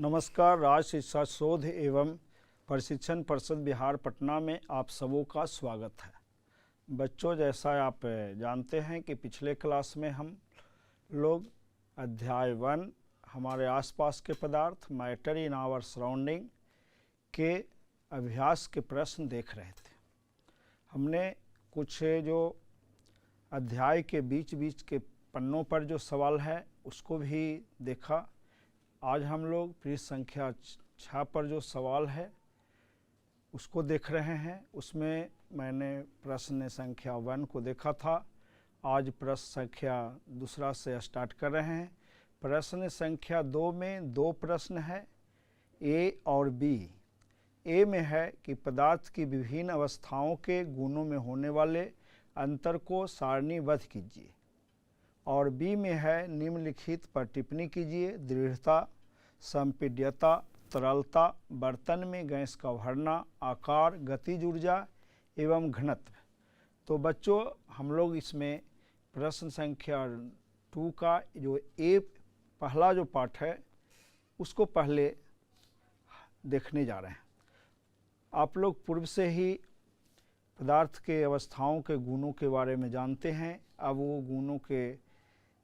नमस्कार। राज्य शिक्षा शोध एवं प्रशिक्षण परिषद बिहार पटना में आप सबों का स्वागत है। बच्चों, जैसा आप जानते हैं कि पिछले क्लास में हम लोग अध्याय 1 हमारे आसपास के पदार्थ मैटर इन आवर सराउंडिंग के अभ्यास के प्रश्न देख रहे थे। हमने कुछ जो अध्याय के बीच बीच के पन्नों पर जो सवाल है उसको भी देखा। आज हम लोग पृष्ठ संख्या 6 पर जो सवाल है उसको देख रहे हैं। उसमें मैंने प्रश्न संख्या 1 को देखा था। आज प्रश्न संख्या 2 से स्टार्ट कर रहे हैं। प्रश्न संख्या 2 में 2 प्रश्न है, ए और बी। ए में है कि पदार्थ की विभिन्न अवस्थाओं के गुणों में होने वाले अंतर को सारणीबद्ध कीजिए, और बी में है निम्नलिखित पर टिप्पणी कीजिए। दृढ़ता, संपीड्यता, तरलता, बर्तन में गैस का भरना, आकार, गतिज ऊर्जा एवं घनत्व। तो बच्चों, हम लोग इसमें प्रश्न संख्या 2 का जो ए पहला जो पार्ट है उसको पहले देखने जा रहे हैं। आप लोग पूर्व से ही पदार्थ के अवस्थाओं के गुणों के बारे में जानते हैं। अब वो गुणों के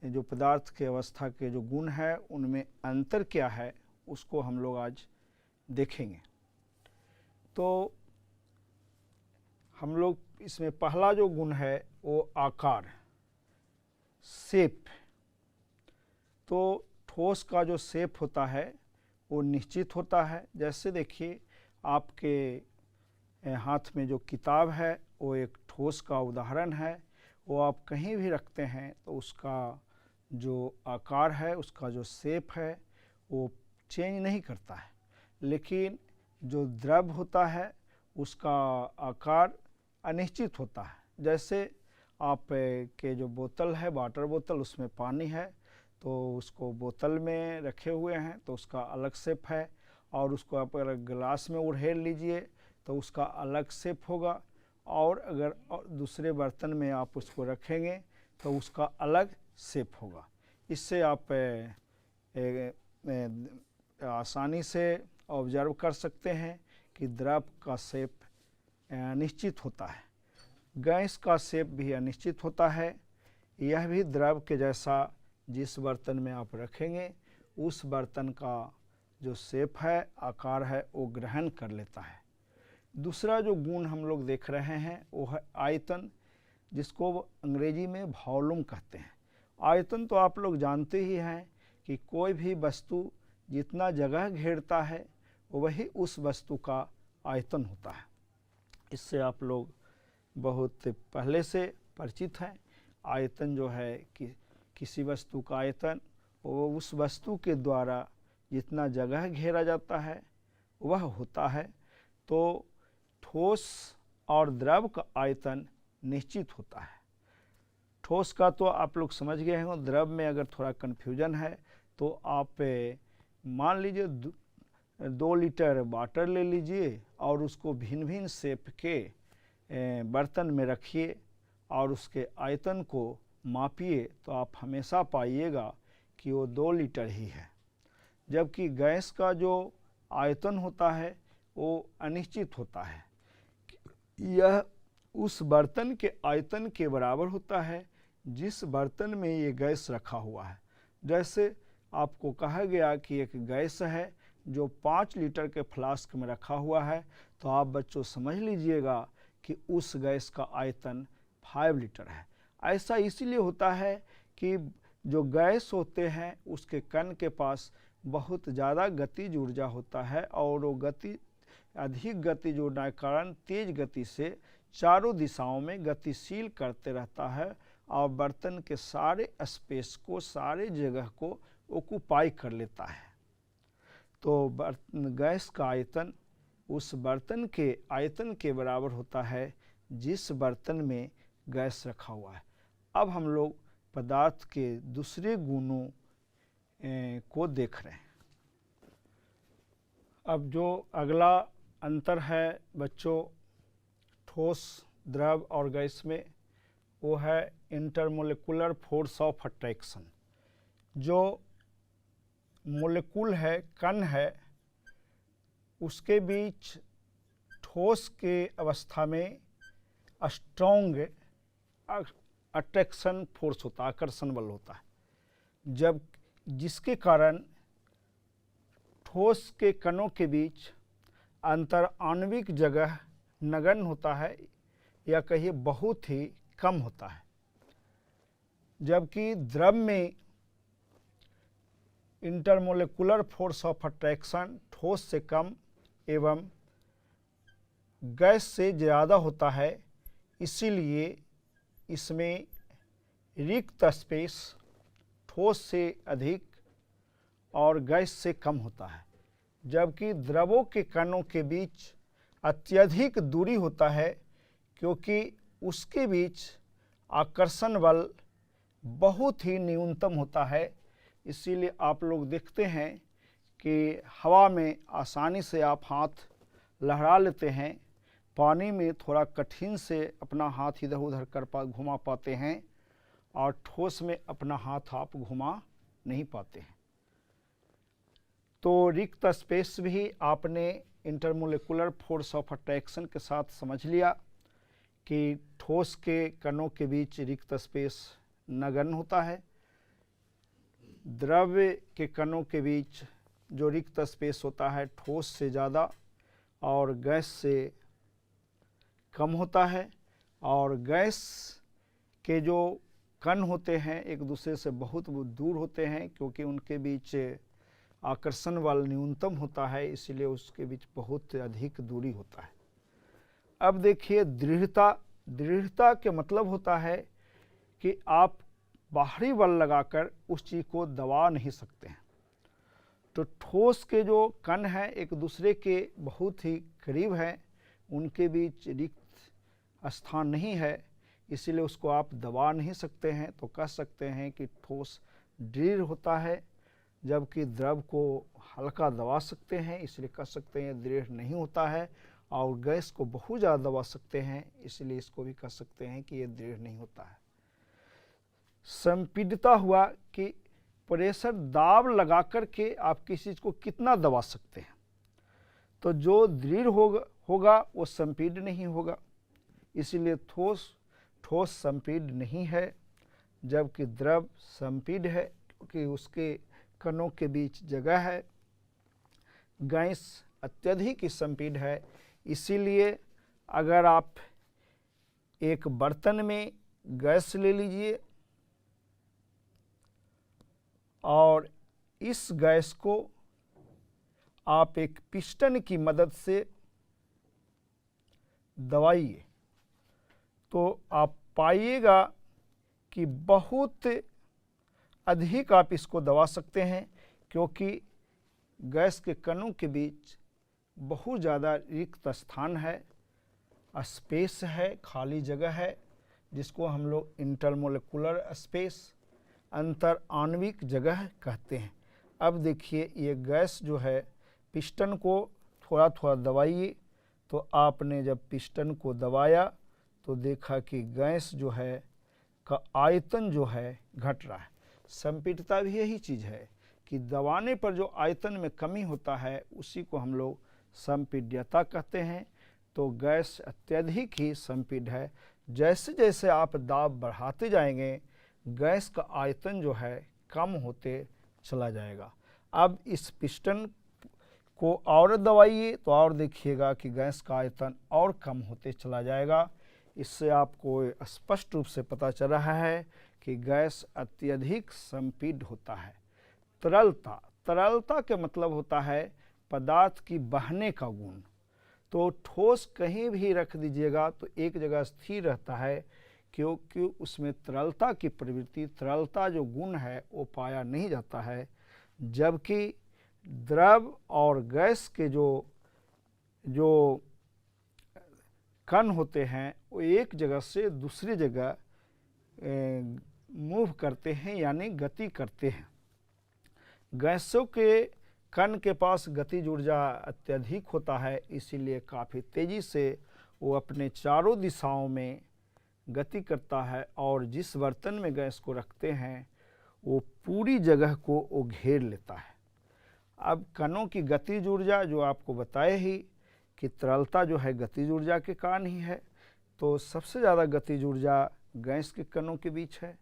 जो पदार्थ के अवस्था के जो गुण है उनमें अंतर क्या है उसको हम लोग आज देखेंगे। तो हम लोग इसमें पहला जो गुण है वो आकार, शेप। तो ठोस का जो शेप होता है वो निश्चित होता है। जैसे देखिए, आपके हाथ में जो किताब है वो एक ठोस का उदाहरण है। वो आप कहीं भी रखते हैं तो उसका जो आकार है, उसका जो शेप है वो चेंज नहीं करता है। लेकिन जो द्रव होता है उसका आकार अनिश्चित होता है। जैसे आप के जो बोतल है, वाटर बोतल, उसमें पानी है तो उसको बोतल में रखे हुए हैं तो उसका अलग शेप है, और उसको आप अगर गिलास में उड़ेल लीजिए तो उसका अलग शेप होगा, और अगर दूसरे बर्तन में आप उसको रखेंगे तो उसका अलग शेप होगा। इससे आप आसानी से ऑब्जर्व कर सकते हैं कि द्रव का शेप अनिश्चित होता है। गैस का शेप भी अनिश्चित होता है। यह भी द्रव के जैसा जिस बर्तन में आप रखेंगे उस बर्तन का जो शेप है, आकार है, वो ग्रहण कर लेता है। दूसरा जो गुण हम लोग देख रहे हैं वो है आयतन, जिसको अंग्रेजी में वॉल्यूम कहते हैं। आयतन तो आप लोग जानते ही हैं कि कोई भी वस्तु जितना जगह घेरता है वही उस वस्तु का आयतन होता है। इससे आप लोग बहुत पहले से परिचित हैं। आयतन जो है कि किसी वस्तु का आयतन वो उस वस्तु के द्वारा जितना जगह घेरा जाता है वह होता है। तो ठोस और द्रव का आयतन निश्चित होता है। ठोस का तो आप लोग समझ गए हैं। द्रव में अगर थोड़ा कन्फ्यूजन है तो आप मान लीजिए 2 लीटर वाटर ले लीजिए और उसको भिन्न भिन्न शेप के बर्तन में रखिए और उसके आयतन को मापिए तो आप हमेशा पाइएगा कि वो 2 लीटर ही है। जबकि गैस का जो आयतन होता है वो अनिश्चित होता है। यह उस बर्तन के आयतन के बराबर होता है जिस बर्तन में ये गैस रखा हुआ है। जैसे आपको कहा गया कि एक गैस है जो 5 लीटर के फ्लास्क में रखा हुआ है, तो आप बच्चों समझ लीजिएगा कि उस गैस का आयतन 5 लीटर है। ऐसा इसीलिए होता है कि जो गैस होते हैं उसके कण के पास बहुत ज़्यादा गतिज ऊर्जा होता है, और वो अधिक गतिज ऊर्जा के कारण तेज गति से चारों दिशाओं में गतिशील करते रहता है और बर्तन के सारे स्पेस को, सारे जगह को ऑक्यूपाई कर लेता है। तो गैस का आयतन उस बर्तन के आयतन के बराबर होता है जिस बर्तन में गैस रखा हुआ है। अब हम लोग पदार्थ के दूसरे गुणों को देख रहे हैं। अब जो अगला अंतर है बच्चों ठोस, द्रव और गैस में, वो है इंटरमोलिकुलर फोर्स ऑफ अट्रैक्शन। जो मोलेकुल है, कण है, उसके बीच ठोस के अवस्था में स्ट्रॉन्ग अट्रैक्शन फोर्स होता है, आकर्षण बल होता है, जब जिसके कारण ठोस के कणों के बीच अंतर आणविक जगह नगण्य होता है या कहिए बहुत ही कम होता है। जबकि द्रव में इंटरमोलेकुलर फोर्स ऑफ अट्रैक्शन ठोस से कम एवं गैस से ज़्यादा होता है, इसीलिए इसमें रिक्त स्पेस ठोस से अधिक और गैस से कम होता है। जबकि द्रवों के कणों के बीच अत्यधिक दूरी होता है, क्योंकि उसके बीच आकर्षण बल बहुत ही न्यूनतम होता है। इसीलिए आप लोग देखते हैं कि हवा में आसानी से आप हाथ लहरा लेते हैं, पानी में थोड़ा कठिन से अपना हाथ इधर उधर घुमा पाते हैं, और ठोस में अपना हाथ आप घुमा नहीं पाते हैं। तो रिक्त स्पेस भी आपने इंटरमोलेकुलर फोर्स ऑफ अट्रैक्शन के साथ समझ लिया कि ठोस के कणों के बीच रिक्त स्पेस नगण्य होता है, द्रव के कणों के बीच जो रिक्त स्पेस होता है ठोस से ज़्यादा और गैस से कम होता है, और गैस के जो कण होते हैं एक दूसरे से बहुत दूर होते हैं, क्योंकि उनके बीच आकर्षण बल न्यूनतम होता है, इसलिए उसके बीच बहुत अधिक दूरी होता है। अब देखिए दृढ़ता। दृढ़ता के मतलब होता है कि आप बाहरी बल लगाकर उस चीज़ को दबा नहीं सकते हैं। तो ठोस के जो कण हैं एक दूसरे के बहुत ही करीब हैं, उनके बीच रिक्त स्थान नहीं है, इसीलिए उसको आप दबा नहीं सकते हैं। तो कह सकते हैं कि ठोस दृढ़ होता है, जबकि द्रव को हल्का दबा सकते हैं, इसलिए कह सकते हैं दृढ़ नहीं होता है। और गैस को बहुत ज़्यादा दबा सकते हैं, इसलिए इसको भी कह सकते हैं कि ये दृढ़ नहीं होता है। संपीडिता हुआ कि प्रेशर दाब लगा कर के आप किसी चीज़ को कितना दबा सकते हैं। तो जो दृढ़ होगा वो संपीड नहीं होगा, इसीलिए ठोस संपीड नहीं है, जबकि द्रव संपीड है, क्योंकि उसके कणों के बीच जगह है। गैस अत्यधिक संपीड है, इसीलिए अगर आप एक बर्तन में गैस ले लीजिए और इस गैस को आप एक पिस्टन की मदद से दबाइए, तो आप पाइएगा कि बहुत अधिक आप इसको दबा सकते हैं, क्योंकि गैस के कणों के बीच बहुत ज़्यादा रिक्त स्थान है, स्पेस है, खाली जगह है, जिसको हम लोग इंटरमोलेकुलर स्पेस अंतर आणविक जगह कहते हैं। अब देखिए ये गैस जो है, पिस्टन को थोड़ा थोड़ा दबाइए, तो आपने जब पिस्टन को दबाया तो देखा कि गैस जो है का आयतन जो है घट रहा है। संपीडिता भी यही चीज़ है कि दबाने पर जो आयतन में कमी होता है उसी को हम लोग संपीड्यता कहते हैं। तो गैस अत्यधिक ही संपीड है। जैसे जैसे आप दाब बढ़ाते जाएंगे गैस का आयतन जो है कम होते चला जाएगा। अब इस पिस्टन को और दबाइए तो और देखिएगा कि गैस का आयतन और कम होते चला जाएगा। इससे आपको स्पष्ट रूप से पता चल रहा है कि गैस अत्यधिक संपीड होता है। तरलता। तरलता के मतलब होता है पदार्थ की बहने का गुण। तो ठोस कहीं भी रख दीजिएगा तो एक जगह स्थिर रहता है, क्योंकि उसमें तरलता की प्रवृत्ति, तरलता जो गुण है वो पाया नहीं जाता है। जबकि द्रव और गैस के जो कण होते हैं वो एक जगह से दूसरी जगह मूव करते हैं, यानी गति करते हैं। गैसों के कण के पास गतिज ऊर्जा अत्यधिक होता है, इसीलिए काफ़ी तेज़ी से वो अपने चारों दिशाओं में गति करता है और जिस बर्तन में गैस को रखते हैं वो पूरी जगह को वो घेर लेता है। अब कणों की गतिज ऊर्जा जो आपको बताए ही कि तरलता जो है गतिज ऊर्जा के कारण ही है, तो सबसे ज़्यादा गतिज ऊर्जा गैस के कणों के बीच है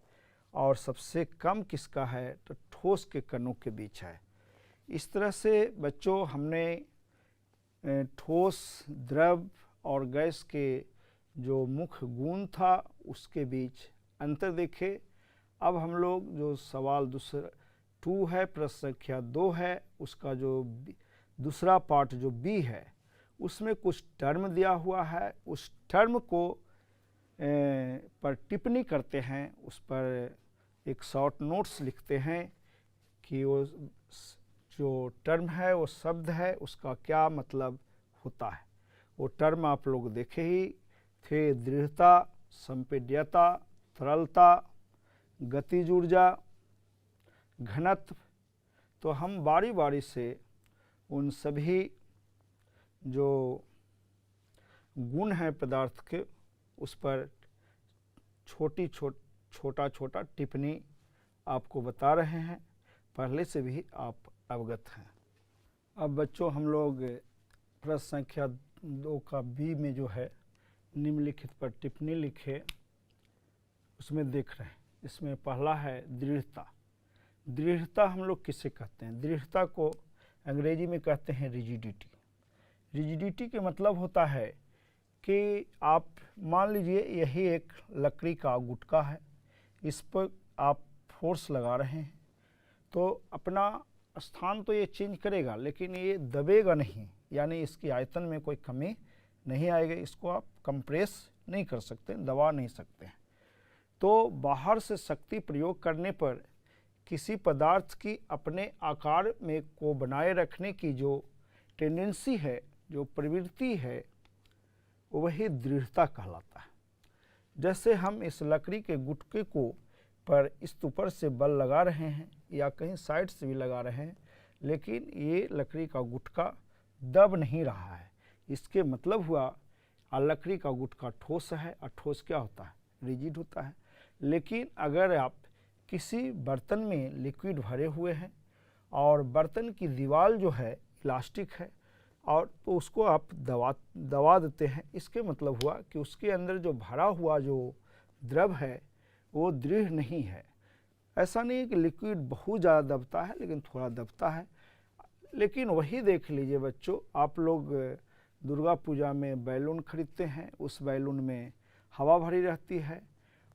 और सबसे कम किसका है तो ठोस के कणों के बीच है। इस तरह से बच्चों हमने ठोस, द्रव और गैस के जो मुख्य गुण था उसके बीच अंतर देखे। अब हम लोग जो सवाल दूसरा 2 है, प्रश्न संख्या 2 है, उसका जो दूसरा पार्ट जो बी है उसमें कुछ टर्म दिया हुआ है, उस टर्म को पर टिप्पणी करते हैं, उस पर एक शॉर्ट नोट्स लिखते हैं कि वो जो टर्म है वो शब्द है उसका क्या मतलब होता है। वो टर्म आप लोग देखे ही थे, दृढ़ता, संपीड्यता, तरलता, गतिज ऊर्जा, घनत्व। तो हम बारी बारी से उन सभी जो गुण हैं पदार्थ के उस पर छोटा छोटा टिप्पणी आपको बता रहे हैं, पहले से भी आप अवगत हैं। अब बच्चों हम लोग प्रश्न संख्या 2 का बी में जो है निम्नलिखित पर टिप्पणी लिखे उसमें देख रहे हैं। इसमें पहला है दृढ़ता। दृढ़ता हम लोग किसे कहते हैं? दृढ़ता को अंग्रेजी में कहते हैं रिजिडिटी। रिजिडिटी के मतलब होता है कि आप मान लीजिए यही एक लकड़ी का गुटका है, इस पर आप फोर्स लगा रहे हैं तो अपना स्थान तो ये चेंज करेगा लेकिन ये दबेगा नहीं, यानी इसकी आयतन में कोई कमी नहीं आएगी। इसको आप कंप्रेस नहीं कर सकते, दबा नहीं सकते हैं। तो बाहर से शक्ति प्रयोग करने पर किसी पदार्थ की अपने आकार में को बनाए रखने की जो टेंडेंसी है, जो प्रवृत्ति है, वही दृढ़ता कहलाता है। जैसे हम इस लकड़ी के गुटके को पर इस ऊपर से बल लगा रहे हैं या कहीं साइड से भी लगा रहे हैं, लेकिन ये लकड़ी का गुटका दब नहीं रहा है। इसके मतलब हुआ लकड़ी का गुटका ठोस है और ठोस क्या होता है? रिजिड होता है। लेकिन अगर आप किसी बर्तन में लिक्विड भरे हुए हैं और बर्तन की दीवार जो है इलास्टिक है और तो उसको आप दबा देते हैं, इसके मतलब हुआ कि उसके अंदर जो भरा हुआ जो द्रव है वो दृढ़ नहीं है। ऐसा नहीं है कि लिक्विड बहुत ज़्यादा दबता है, लेकिन थोड़ा दबता है। लेकिन वही देख लीजिए बच्चों, आप लोग दुर्गा पूजा में बैलून खरीदते हैं, उस बैलून में हवा भरी रहती है,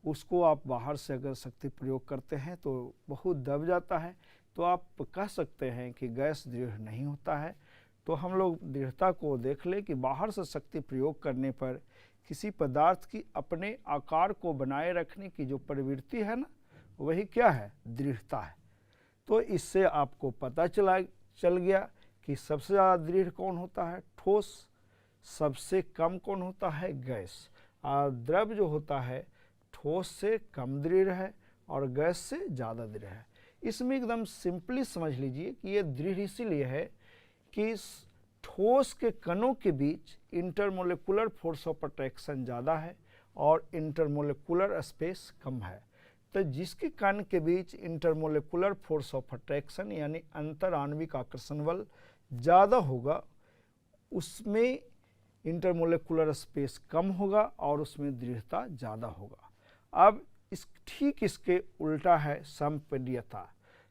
उसको आप बाहर से अगर शक्ति प्रयोग करते हैं तो बहुत दब जाता है, तो आप कह सकते हैं कि गैस दृढ़ नहीं होता है। तो हम लोग दृढ़ता को देख ले कि बाहर से शक्ति प्रयोग करने पर किसी पदार्थ की अपने आकार को बनाए रखने की जो प्रवृत्ति है ना, वही क्या है? दृढ़ता है। तो इससे आपको पता चल गया कि सबसे ज़्यादा दृढ़ कौन होता है? ठोस। सबसे कम कौन होता है? गैस। और द्रव जो होता है ठोस से कम दृढ़ है और गैस से ज़्यादा दृढ़ है। इसमें एकदम सिंपली समझ लीजिए कि ये दृढ़ इसीलिए है कि ठोस के कणों के बीच इंटरमोलिकुलर फोर्स ऑफ अट्रैक्शन ज़्यादा है और इंटरमोलिकुलर स्पेस कम है। तो जिसके कण के बीच इंटरमोलिकुलर फोर्स ऑफ अट्रैक्शन यानी अंतर आणविक आकर्षण बल ज़्यादा होगा, उसमें इंटरमोलिकुलर स्पेस कम होगा और उसमें दृढ़ता ज़्यादा होगा। अब ठीक इसके उल्टा है संपीड्यता।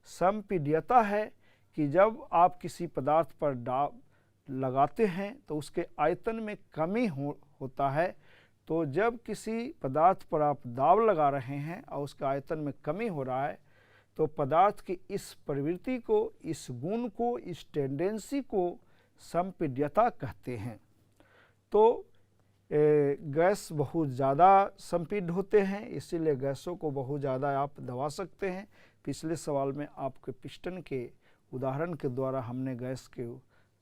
संपीड्यता है कि जब आप किसी पदार्थ पर दाब लगाते हैं तो उसके आयतन में कमी होता है। तो जब किसी पदार्थ पर आप दाब लगा रहे हैं और उसके आयतन में कमी हो रहा है, तो पदार्थ की इस प्रवृत्ति को, इस गुण को, इस टेंडेंसी को संपीड्यता कहते हैं। तो गैस बहुत ज़्यादा संपीड्य होते हैं, इसीलिए गैसों को बहुत ज़्यादा आप दबा सकते हैं। पिछले सवाल में आपके पिस्टन के उदाहरण के द्वारा हमने गैस के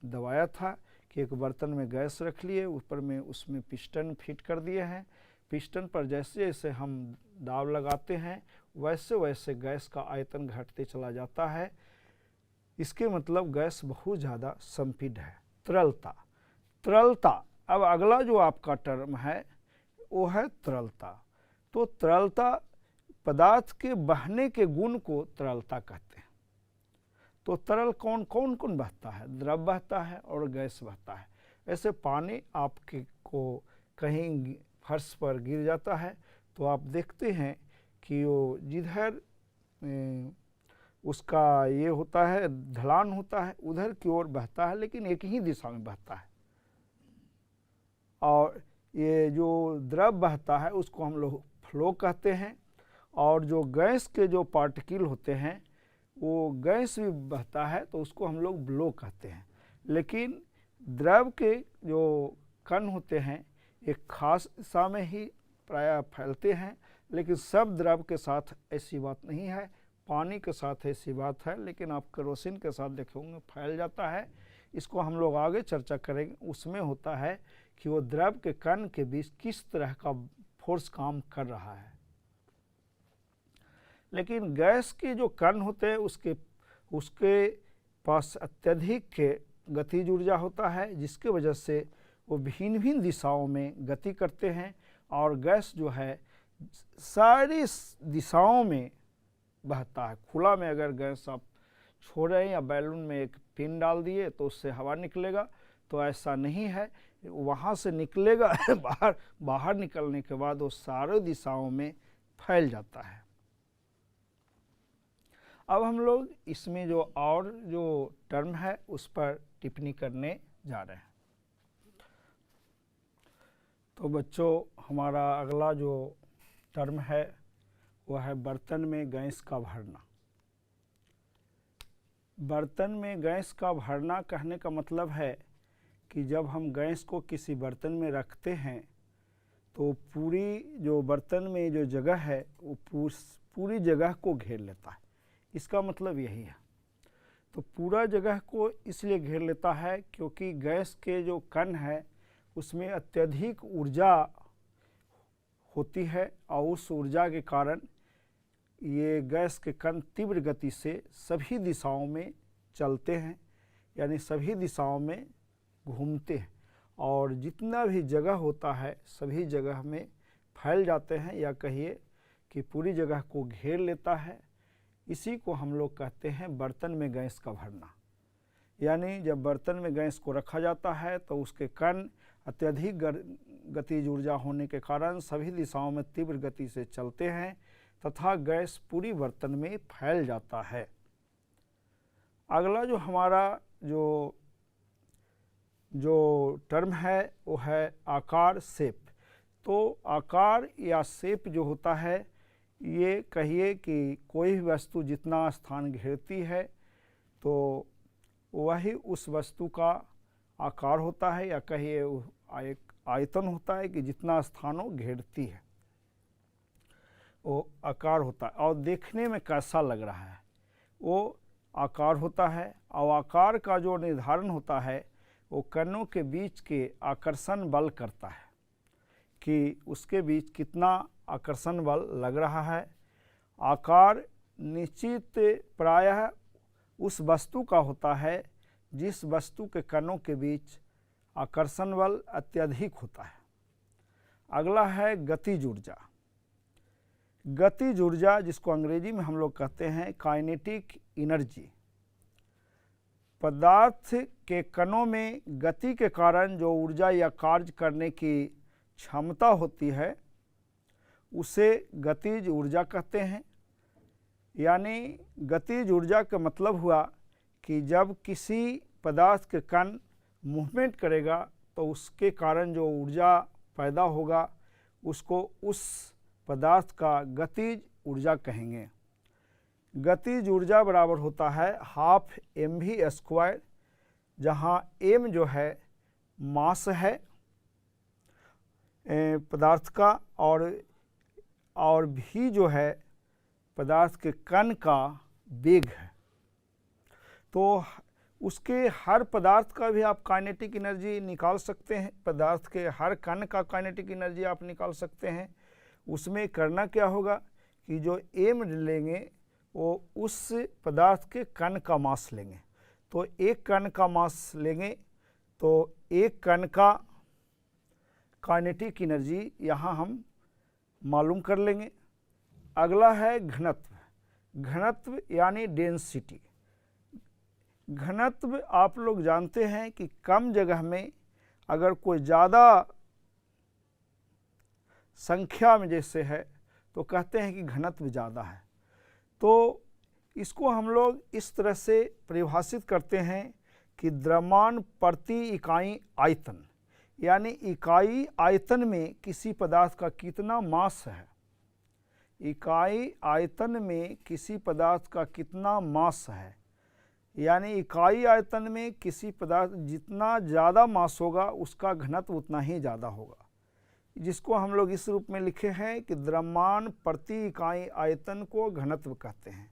दबाया था कि एक बर्तन में गैस रख लिए, ऊपर में उसमें पिस्टन फिट कर दिए हैं। पिस्टन पर जैसे जैसे हम दाब लगाते हैं वैसे वैसे गैस का आयतन घटते चला जाता है। इसके मतलब गैस बहुत ज़्यादा संपीड्य है। तरलता। तरलता, अब अगला जो आपका टर्म है वो है तरलता। तो तरलता, पदार्थ के बहने के गुण को तरलता कहते हैं। तो तरल कौन कौन कौन बहता है? द्रव बहता है और गैस बहता है। ऐसे पानी आपके को कहीं फर्श पर गिर जाता है तो आप देखते हैं कि वो जिधर उसका ये होता है, ढलान होता है, उधर की ओर बहता है, लेकिन एक ही दिशा में बहता है। और ये जो द्रव बहता है उसको हम लोग फ्लो कहते हैं। और जो गैस के जो पार्टिकल होते हैं वो गैस भी बहता है तो उसको हम लोग ब्लो कहते हैं। लेकिन द्रव के जो कण होते हैं एक खास दिशा में ही प्रायः फैलते हैं, लेकिन सब द्रव के साथ ऐसी बात नहीं है। पानी के साथ ऐसी बात है, लेकिन आप केरोसिन के साथ देखेंगे फैल जाता है। इसको हम लोग आगे चर्चा करेंगे। उसमें होता है कि वो द्रव के कण के बीच किस तरह का फोर्स काम कर रहा है। लेकिन गैस के जो कण होते हैं उसके पास अत्यधिक गतिज ऊर्जा होता है, जिसके वजह से वो भिन्न भिन्न दिशाओं में गति करते हैं। और गैस जो है सारी दिशाओं में बहता है। खुला में अगर गैस आप छोड़ रहे हैं या बैलून में एक पिन डाल दिए तो उससे हवा निकलेगा, तो ऐसा नहीं है। वहाँ से निकलेगा बाहर निकलने के बाद वो सारे दिशाओं में फैल जाता है। अब हम लोग इसमें जो और जो टर्म है उस पर टिप्पणी करने जा रहे हैं। तो बच्चों, हमारा अगला जो टर्म है वह है बर्तन में गैस का भरना। बर्तन में गैस का भरना कहने का मतलब है कि जब हम गैस को किसी बर्तन में रखते हैं तो पूरी जो बर्तन में जो जगह है वो पूरी जगह को घेर लेता है। इसका मतलब यही है। तो पूरा जगह को इसलिए घेर लेता है क्योंकि गैस के जो कण है उसमें अत्यधिक ऊर्जा होती है और उस ऊर्जा के कारण ये गैस के कण तीव्र गति से सभी दिशाओं में चलते हैं, यानी सभी दिशाओं में घूमते हैं और जितना भी जगह होता है सभी जगह में फैल जाते हैं, या कहिए कि पूरी जगह को घेर लेता है। इसी को हम लोग कहते हैं बर्तन में गैस का भरना। यानी जब बर्तन में गैस को रखा जाता है तो उसके कण अत्यधिक गतिज ऊर्जा होने के कारण सभी दिशाओं में तीव्र गति से चलते हैं तथा गैस पूरी बर्तन में फैल जाता है। अगला जो हमारा जो टर्म है वो है आकार, शेप। तो आकार या शेप जो होता है, ये कहिए कि कोई भी वस्तु जितना स्थान घेरती है तो वही उस वस्तु का आकार होता है, या कहिए एक आयतन होता है कि जितना स्थानों घेरती है वो आकार होता है। और देखने में कैसा लग रहा है वो आकार होता है। और आकार का जो निर्धारण होता है वो कणों के बीच के आकर्षण बल करता है कि उसके बीच कितना आकर्षण बल लग रहा है। आकार निश्चित प्रायः उस वस्तु का होता है जिस वस्तु के कणों के बीच आकर्षण बल अत्यधिक होता है। अगला है गतिज ऊर्जा। गतिज ऊर्जा, जिसको अंग्रेजी में हम लोग कहते हैं काइनेटिक एनर्जी। पदार्थ के कणों में गति के कारण जो ऊर्जा या कार्य करने की क्षमता होती है उसे गतिज ऊर्जा कहते हैं। यानी गतिज ऊर्जा का मतलब हुआ कि जब किसी पदार्थ के कण मूवमेंट करेगा तो उसके कारण जो ऊर्जा पैदा होगा उसको उस पदार्थ का गतिज ऊर्जा कहेंगे। गतिज ऊर्जा बराबर होता है हाफ mv², जहाँ m जो है मास है पदार्थ का, और v जो है पदार्थ के कण का वेग है। तो उसके हर पदार्थ का भी आप काइनेटिक एनर्जी निकाल सकते हैं, पदार्थ के हर कण का काइनेटिक एनर्जी आप निकाल सकते हैं। उसमें करना क्या होगा कि जो m लेंगे वो उस पदार्थ के कण का मास लेंगे। तो एक कण का मास लेंगे तो एक कण का काइनेटिक एनर्जी यहाँ हम मालूम कर लेंगे। अगला है घनत्व। घनत्व यानी डेंसिटी। घनत्व आप लोग जानते हैं कि कम जगह में अगर कोई ज़्यादा संख्या में जैसे है तो कहते हैं कि घनत्व ज़्यादा है। तो इसको हम लोग इस तरह से परिभाषित करते हैं कि द्रव्यमान प्रति इकाई आयतन, यानी इकाई आयतन में किसी पदार्थ का कितना मास है, इकाई आयतन में किसी पदार्थ का कितना मास है, यानी इकाई आयतन में किसी पदार्थ जितना ज़्यादा मास होगा उसका घनत्व उतना ही ज़्यादा होगा, जिसको हम लोग इस रूप में लिखे हैं कि द्रव्यमान प्रति इकाई आयतन को घनत्व कहते हैं।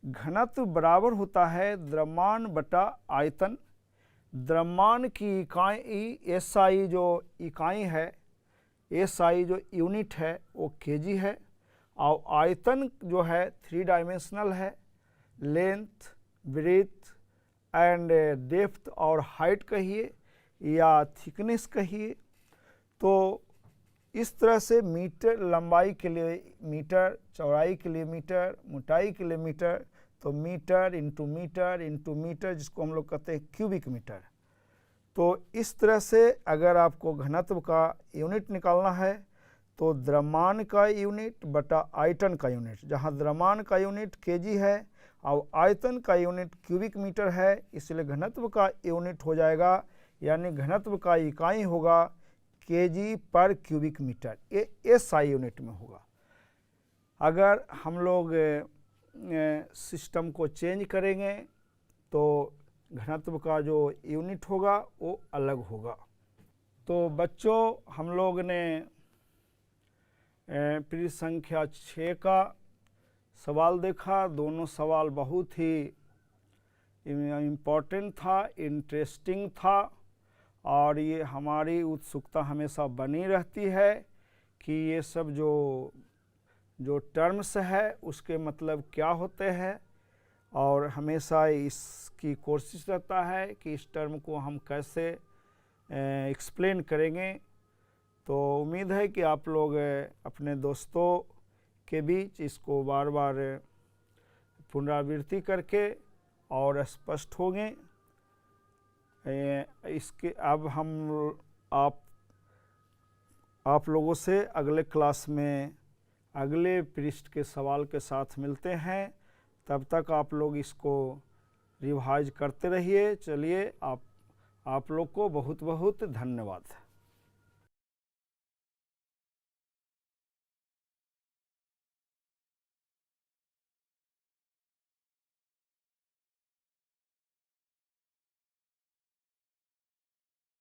घनत्व बराबर होता है द्रव्यमान बटा आयतन। द्रव्यमान की इकाई एसआई जो इकाई है, एसआई जो यूनिट है वो केजी है, और आयतन जो है 3 डायमेंशनल है, लेंथ, ब्रेथ एंड डेप्थ और हाइट कहिए या थिकनेस कहिए। तो इस तरह से मीटर लंबाई के लिए मीटर, चौड़ाई के लिए मीटर, मोटाई के लिए मीटर, तो मीटर इंटू मीटर जिसको हम लोग कहते हैं क्यूबिक मीटर। तो इस तरह से अगर आपको घनत्व का यूनिट निकालना है तो द्रव्यमान का यूनिट बटा आयतन का यूनिट, जहाँ द्रव्यमान का यूनिट केजी है और आयतन का यूनिट क्यूबिक मीटर है, इसलिए घनत्व का यूनिट हो जाएगा, यानी घनत्व का इकाई होगा केजी पर क्यूबिक मीटर, ये एसआई यूनिट में होगा। अगर हम लोग सिस्टम को चेंज करेंगे तो घनत्व का जो यूनिट होगा वो अलग होगा। तो बच्चों, हम लोग ने पृष्ठ संख्या 6 का सवाल देखा। दोनों सवाल बहुत ही इम्पोर्टेंट था, इंटरेस्टिंग था, और ये हमारी उत्सुकता हमेशा बनी रहती है कि ये सब जो टर्म्स है उसके मतलब क्या होते हैं, और हमेशा इसकी कोशिश रहता है कि इस टर्म को हम कैसे एक्सप्लेन करेंगे। तो उम्मीद है कि आप लोग अपने दोस्तों के बीच इसको बार बार पुनरावृत्ति करके और स्पष्ट होंगे। इसके अब हम आप लोगों से अगले क्लास में अगले पृष्ठ के सवाल के साथ मिलते हैं। तब तक आप लोग इसको रिवाइज करते रहिए। चलिए, आप लोग को बहुत बहुत धन्यवाद।